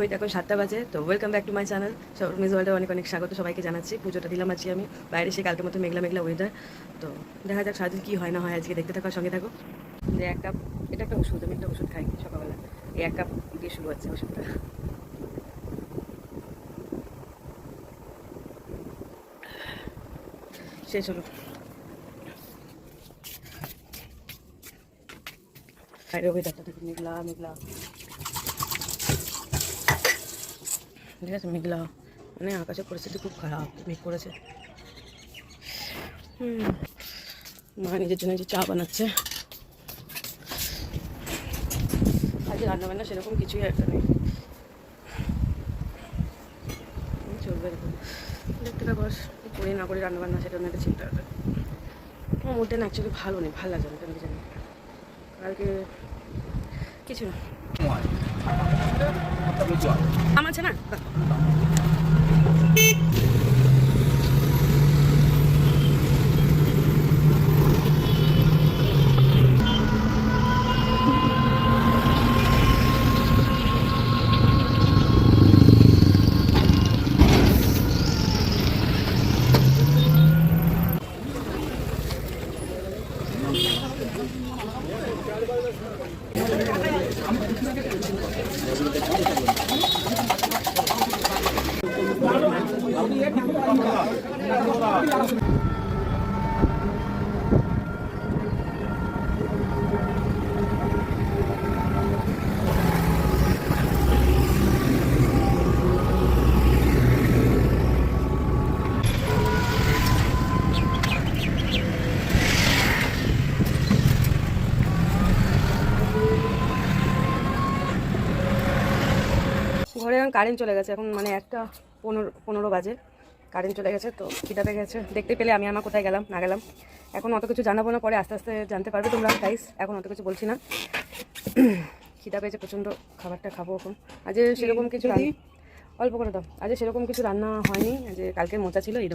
ঘড়িতে এখন 7টা বাজে। তো welcome back to my channel. Miss ওয়ার্ল্ডে অনেক অনেক স্বাগত সবাইকে জানাচ্ছি। পুজোটা দিলাম আজকে আমি বাইরে, সে কালকের মতো মেঘলা মেঘলা ওয়েদার। তো দেখা যাক সারাদিন কী হয় না হয়, আজকে দেখতে থাকো, সঙ্গে থাকো। যে এক কাপ, এটা একটা ওষুধ, আমি একটা ওষুধ খাই সকালবেলা, এই এক কাপ দিয়ে শুরু হচ্ছে ওষুধটা। শেষ হলো। বাইরে ওয়েদারটা দেখো, মেঘলা মেঘলা, ঠিক আছে, মেঘলা, মানে আকাশের পরিস্থিতি খুব খারাপ, মেঘ করেছে। মা নিজের জন্য যে চা বানাচ্ছে। আজকে রান্নাবান্না সেরকম কিছুই একটা নেই, চলবে এরকম। দেখতে থাকো, করি না করি রান্নাবান্না, সেটা একটা চিন্তা আছে। আমার মুডটা না অ্যাকচুয়ালি ভালো নেই, ভালো লাগছে না কেন জানি। কালকে কিছু না আমার আছে না। ঘরে এখন কারেন্ট চলে গেছে, এখন মানে 1:15 বাজে, কারেন্ট চলে গেছে। তো খিদা পেয়ে গেছে, দেখতে পেলে আমি আমার কোথায় গেলাম না গেলাম। এখন অত কিছু জানাবো না, পরে আস্তে আস্তে জানতে পারবে তোমরা গাইস, এখন অত কিছু বলছি না। খিদা পেয়েছে প্রচণ্ড, খাবারটা খাবো এখন। আজ সেরকম কিছু অল্প করে দাও, আজ সেরকম কিছু রান্না হয়নি। যে কালকে মোচা ছিল, এই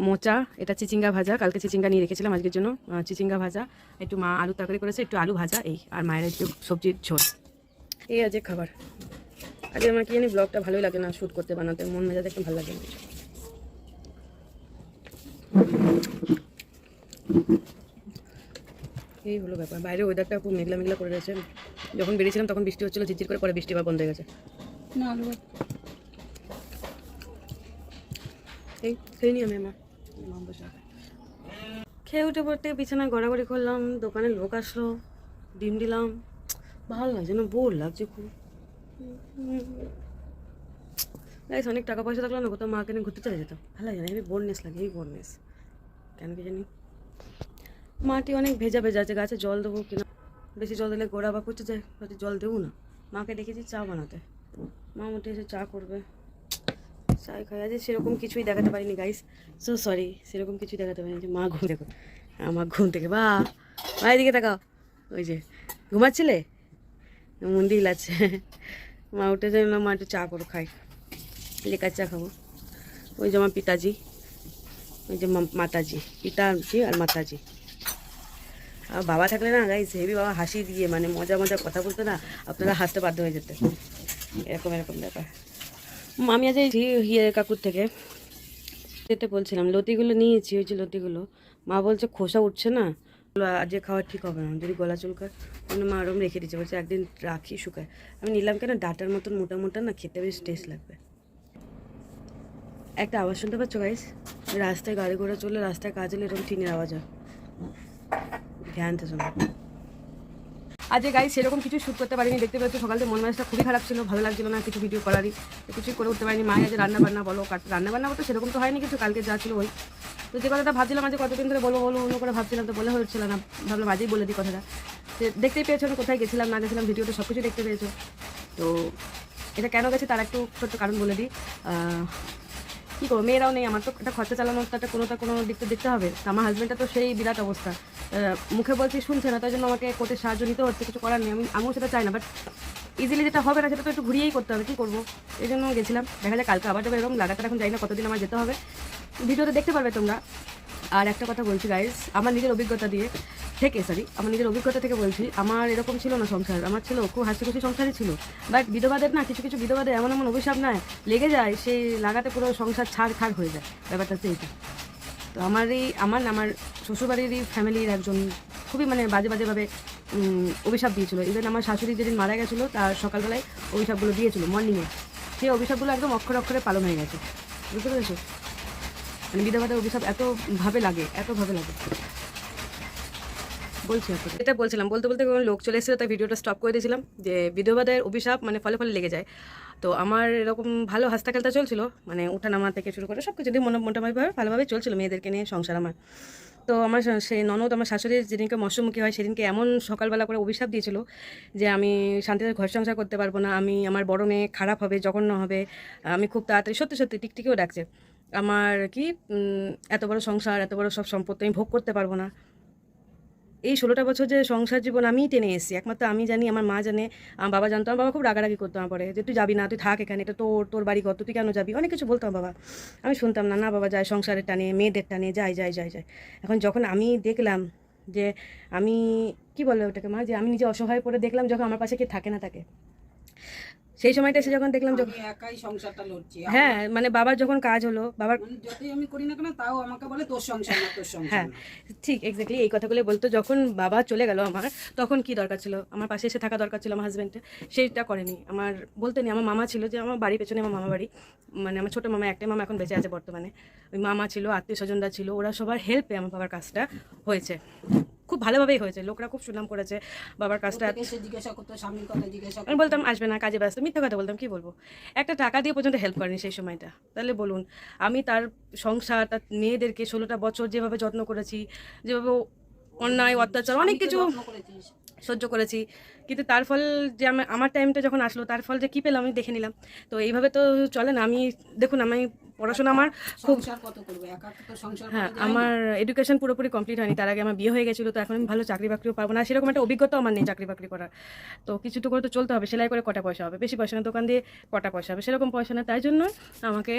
মোচা, এটা চিচিঙ্গা ভাজা, কালকে চিচিঙ্গা নিয়ে রেখেছিলাম আজকের জন্য। চিচিঙ্গা ভাজা, একটু মা আলু তরকারি করেছে, একটু আলু ভাজা, এই আর মায়ের একটু সবজির ঝোল, এই আজকে খাবার। আজকে আমার কি জানি ব্লগটা ভালোই লাগে না শ্যুট করতে, বানাতে মন মেজাজ একটু ভালো লাগে না কিছু। এই হলো ব্যাপার। বাইরে ওয়েদারটা খুব মেঘলা মেঘলা করে রয়েছে। যখন বেরিয়েছিলাম তখন বৃষ্টি হচ্ছিলো ঝিরঝির করে, পরে বৃষ্টি আবার বন্ধ হয়ে গেছে। না আলু এই খেয়ে নি আমি আমার খেয়ে উঠে পড়তে বিছানায় গড়াগড়ি করলাম, দোকানে লোক আসলো, ডিম দিলাম, ভালো লাগছে না, বোর লাগছে খুব। গাইস অনেক টাকা পয়সা থাকলো না, কোথাও মাকে নিয়ে ঘুরতে চলে যেতাম, ভালো লাগে না, হেবি বোরনেস লাগে, হেবি বোরনেস কেন কি জানি। মাটি অনেক ভেজা ভেজা আছে, গাছে জল দেবো কিনা, বেশি জল দিলে গোড়া বা পচে যায়, হয়তো জল দেবো না। মাকে দেখেছি চা বানাতে, মা মোটে এসে চা করবে, চাই খাই। আজ সেরকম কিছুই দেখাতে পারিনি গাইস, সো সরি, সেরকম কিছুই দেখাতে পারিনি। যে মা ঘুম, দেখো আমার ঘুম থেকে বা মায়ের দিকে তাকাও, ওই যে ঘুমাচ্ছিলে, মন্দির আছে। মা উঠে যায় না, মা একটু চা করো, খাই, লেকার চা খাবো। ওই যে আমার পিতাজি, ওই যে মাতাজি, পিতাজি আর মাতাজি। আর বাবা থাকলে না গাইস হেবি, বাবা হাসি দিয়ে মানে মজা মজা কথা বলতো না, আপনারা হাসতে বাধ্য হয়ে যেতে, এরকম এরকম ব্যাপার। আমি আজ এই কাকুর থেকে যেতে বলছিলাম, লতিগুলো নিয়েছি, ওই যে লতিগুলো, মা বলছে খোসা উঠছে না, আজকে খাওয়া ঠিক হবে না, যদি গলা চুলকায়, মানে মা আরম রেখে দিচ্ছে, বলছে একদিন রাখি শুকায়। আমি নিলাম কেন, ডাটার মতন মোটা মোটা না, খেতে বেশ টেস্ট লাগবে। একটা আওয়াজ শুনতে পাচ্ছ গাইস, রাস্তায় গাড়ি ঘোড়া চললে, রাস্তায় কাজ হলে এরকম টিনের আওয়াজ হয়, ধ্যান তো শোনো। আজকে গাইস সেরকম কিছু শ্যুট করতে পারিনি, দেখতে পাচ্ছি সকাল থেকে মন মেজাজটা খুবই খারাপ ছিল, ভালো লাগছিল না কিছু ভিডিও করারই, কিছুই করে উঠতে পারিনি। মায়ের আজ রান্নাবান্না বলো, রান্নাবান্না বলতে সেরকম তো হয়নি কিছু, কালকে যা ছিল ওই। তো যে কথাটা ভাবছিলাম আজ কতদিন ধরে বলবো অন্য করে ভাবছিলাম, তো বলে হচ্ছিল না, ভাবলাম আজই বলে দিই কথাটা। দেখতেই পেয়েছো আমি কোথায় গেছিলাম না গেছিলাম, ভিডিওটা সব কিছু দেখতে পেয়েছো। তো এটা কেন গেছি তার একটু ছোট্ট কারণ বলে দিই। কী করবো, মেয়েরাও নেই, আমার তো একটা খরচা চালানোর তো একটা কোনো দিক তো দেখতে হবে। আমার হাজব্যান্ডটা তো সেই বিরাট অবস্থা, মুখে বলছি শুনছে না, তাই জন্য আমাকে কোর্টের সাহায্য নিতে হচ্ছে, কিছু করার নেই। আমিও সেটা চাই না, বাট ইজিলি যেটা হবে না সেটা তো একটু ঘুরিয়েই করতে হবে, কী করবো, এই জন্য গেছিলাম। দেখা যায় কালকে আবার যাবে, এরকম লাগাতার এখন যাই না কতদিন আমার যেতে হবে, ভিডিওতে দেখতে পারবে তোমরা। আর একটা কথা বলছি গাইস, আমার নিজের অভিজ্ঞতা দিয়ে, আমার নিজের অভিজ্ঞতা থেকে বলছি, আমার এরকম ছিল না সংসার, আমার ছিল খুব হাসি খুশি সংসারই ছিল। বাট বিধবাদের না কিছু কিছু বিধবাদের এমন এমন অভিশাপ না লেগে যায়, সেই লাগাতে পুরো সংসার ছাড় হয়ে যায়। ব্যাপারটা হচ্ছে এইটা। তো আমার শ্বশুরবাড়িরই ফ্যামিলির একজন খুবই মানে বাজেভাবে অভিশাপ দিয়েছিল। ইভেন আমার শাশুড়ি যেদিন মারা গেছিলো তার সকালবেলায় অভিশাপগুলো দিয়েছিল মর্নিংয়ে। সেই অভিশাপগুলো একদম অক্ষরে অক্ষরে পালন হয়ে গেছে, বুঝতে পেরেছো? মানে বিধবাদের অভিশাপ এতভাবে লাগে বলছি আপনাকে। এটা বলছিলাম, বলতে বলতে কোনো লোক চলে এসেছিলো, তাই ভিডিওটা স্টপ করে দিয়েছিলাম যে বিধবাদের অভিশাপ মানে ফলে ফলে লেগে যায়। তো আমার এরকম ভালো হাসতা খেলতে চলছিল, মানে ওঠানামা থেকে শুরু করে সব কিছু দিয়ে মোটামুটিভাবে ভালোভাবে চলছিল মেয়েদেরকে নিয়ে সংসার আমার। তো আমার সেই ননদ আমার শাশুড়ির যেদিনকে মৎস্যমুখী হয় সেদিনকে এমন সকালবেলা করে অভিশাপ দিয়েছিল যে আমি শান্তিতে ঘর সংসার করতে পারবো না, আমার বড় মেয়ে খারাপ হবে, জঘন্য হবে, আমি খুব তাড়াতাড়ি সত্যি টিকটিকেও ডাকছে আমার কি এত বড় সংসার, এত বড় সব সম্পত্তি আমি ভোগ করতে পারবো না। এই 16টা বছর যে সংসার জীবন আমিই টেনে এসেছি, একমাত্র আমি জানি, আমার মা জানে, আমার বাবা জানতো। আমার বাবা খুব রাগারাগি করতো আমার পরে যে তুই যাবি না, তুই থাক এখানে, এটা তোর বাড়ি কত, তুই কেন যাবি, অনেক কিছু বলতাম বাবা। আমি শুনতাম না, বাবা যায় সংসারের টানে, মেয়েদের টানে, যায়। এখন যখন আমি দেখলাম যে আমি কি বলে ওটাকে মা, যে আমি নিজে অসহায় পড়ে দেখলাম যখন আমার পাশে কে থাকে না থাকে, সেই সময়টা এসে যখন দেখলাম যখন একাই সংসারটা লড়ছি। হ্যাঁ, মানে বাবার যখন কাজ হলো, বাবার যতই আমি করি না কেন তাও আমাকে বলে তোর সংসার না, তোর সংসার হ্যাঁ না। ঠিক এক্স্যাক্টলি এই কথাগুলো বলতো। যখন বাবা চলে গেল আমার, তখন কি দরকার ছিল, আমার পাশে এসে থাকা দরকার ছিল আমার হাজব্যান্ডের, সেইটা করেনি। আমার বলতে নেই, আমার মামা ছিল, যে আমার বাড়ির পেছনে আমার মামা বাড়ি, মানে আমার ছোটো মামা, একটাই মামা এখন বেঁচে আছে বর্তমানে, ওই মামা ছিল, আত্মীয় স্বজনরা ছিল, ওরা সবার হেল্পে আমার বাবার কাজটা হয়েছে, খুব ভালোভাবেই হয়েছে, লোকরা খুব সুনাম করেছে বাবার কাজটা। এসে জিজ্ঞাসা করতো, স্বামীর কথা জিজ্ঞাসা আমি বলতাম আসবে না, কাজে ব্যস্ত, মিথ্যা কথা বলতাম, কি বলবো, একটা টাকা দিয়ে পর্যন্ত হেল্প করেনি সেই সময়টা। তাহলে বলুন, আমি তার সংসার, তার মেয়েদেরকে 16টা বছর যেভাবে যত্ন করেছি, যেভাবে অন্যায় অত্যাচার অনেক কিছু সহ্য করেছি, কিন্তু তার ফল যে আমার টাইমটা যখন আসলো, তার ফল যে কী পেলাম আমি দেখে নিলাম। তো এইভাবে তো চলে না। আমি দেখুন, আমি পড়াশোনা আমার খুব কত করবে, একা তো সংসার হ্যাঁ, আমার এডুকেশন পুরোপুরি কমপ্লিট হয়নি, তার আগে আমার বিয়ে হয়ে গেছিলো। তো এখন আমি ভালো চাকরি বাকরিও পাবো না, সেরকম একটা অভিজ্ঞতাও আমার নেই চাকরি বাকরি করার। তো কিছু তো করে তো চলতে হবে, সেলাই করে কটা পয়সা হবে, বেশি পয়সা না, দোকান দিয়ে কটা পয়সা হবে, সেরকম পয়সা না। তাই জন্য আমাকে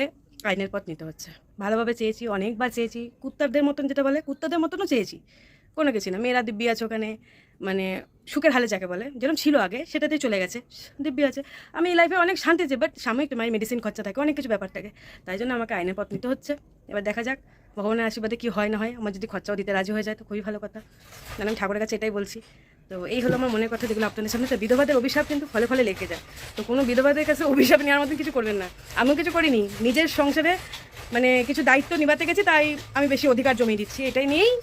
আইনের পথ নিতে হচ্ছে। ভালোভাবে চেয়েছি, অনেকবার চেয়েছি, কুত্তাদের মতন, যেটা বলে কুত্তাদের মতনও চেয়েছি, কোনো কিছু না। মেয়েরা দিব্যি আছে ওখানে, মানে সুখের হালে যাকে বলে, যেরকম ছিল আগে সেটাতেই চলে গেছে, দিব্যি আছে। আমি এই লাইফে অনেক শান্তি আছে, বাট সাময়িক তোমার মেডিসিন খরচা থাকে, অনেক কিছু ব্যাপার থাকে, তাই জন্য আমাকে আইনের পথ নিতে হচ্ছে। এবার দেখা যাক ভগবানের আশীর্বাদে কী হয় না হয়। আমার যদি খরচাও দিতে রাজি হয়ে যায় তো খুবই ভালো কথা, কারণ আমি ঠাকুরের কাছে এটাই বলছি। তো এই হলো আমার মনের কথা, যেগুলো আপনাদের সামনে। তো বিধবাদের অভিশাপ কিন্তু ফলে ফলে লেগে যায়, তো কোনো বিধবাদের কাছে অভিশাপ নেওয়ার মতন কিছু করবেন না। আমিও কিছু করিনি, নিজের সংসারে মানে কিছু দায়িত্ব নিভাতে গেছি, তাই আমি বেশি অধিকার জমিয়ে দিচ্ছি, এটাই নিয়েই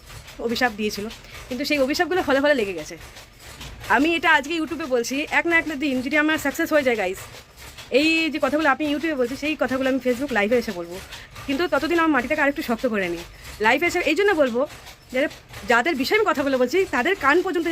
অভিশাপ দিয়েছিল। কিন্তু সেই অভিশাপগুলো ফলে ফলে লেগে গেছে। আমি এটা আজকে ইউটিউবে বলছি, এক না একটা দিন যদি আমার সাকসেস হয়ে যায় গাইস, এই যে কথাগুলো আপনি ইউটিউবে বলছি, সেই কথাগুলো আমি ফেসবুক লাইভে এসে বলবো। কিন্তু ততদিন আমার মাটিটাকে আরেকটু শক্ত করে নিই লাইভে এসে। এই জন্য বলবো, যাদের বিষয়ে আমি কথাগুলো বলছি তাদের কান পর্যন্ত